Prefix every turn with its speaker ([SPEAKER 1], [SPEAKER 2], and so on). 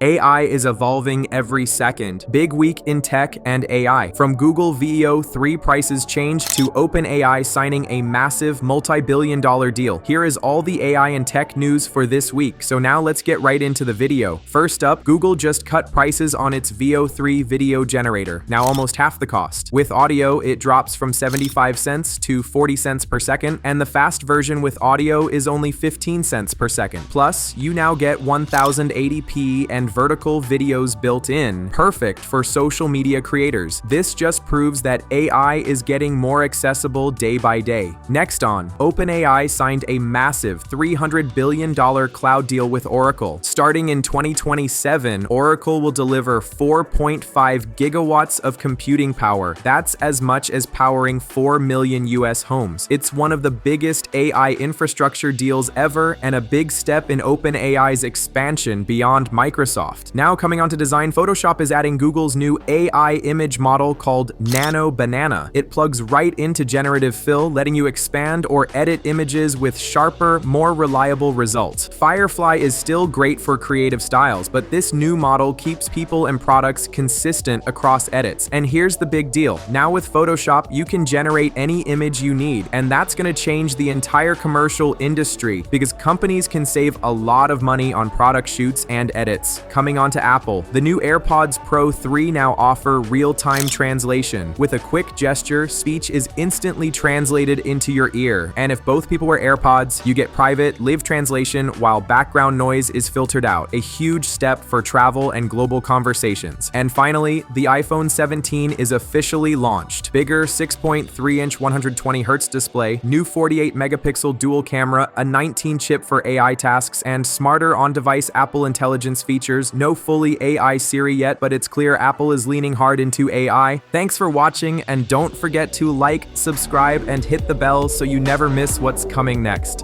[SPEAKER 1] AI is evolving every second. Big week in tech and AI. From Google VEO 3 prices change to OpenAI signing a massive multi-billion-dollar deal. Here is all the AI and tech news for this week. So now let's get right into the video. First up, Google just cut prices on its VEO 3 video generator, now almost half the cost. With audio, it drops from 75 cents to 40 cents per second, and the fast version with audio is only 15 cents per second. Plus, you now get 1080p and vertical videos built in, perfect for social media creators. This just proves that AI is getting more accessible day by day. Next on, OpenAI signed a massive $300 billion cloud deal with Oracle. Starting in 2027, Oracle will deliver 4.5 gigawatts of computing power. That's as much as powering 4 million US homes. It's one of the biggest AI infrastructure deals ever and a big step in OpenAI's expansion beyond Microsoft. Now coming on to design, Photoshop is adding Google's new AI image model called Nano Banana. It plugs right into generative fill, letting you expand or edit images with sharper, more reliable results. Firefly is still great for creative styles, but this new model keeps people and products consistent across edits. And here's the big deal. Now with Photoshop, you can generate any image you need, and that's going to change the entire commercial industry because companies can save a lot of money on product shoots and edits. Coming on to Apple, the new AirPods Pro 3 now offer real-time translation. With a quick gesture, speech is instantly translated into your ear. And if both people wear AirPods, you get private, live translation while background noise is filtered out. A huge step for travel and global conversations. And finally, the iPhone 17 is officially launched. Bigger 6.3-inch 120Hz display, new 48-megapixel dual camera, a 19-chip for AI tasks, and smarter on-device Apple Intelligence features. No fully AI Siri yet, but it's clear Apple is leaning hard into AI. Thanks for watching, and don't forget to like, subscribe, and hit the bell so you never miss what's coming next.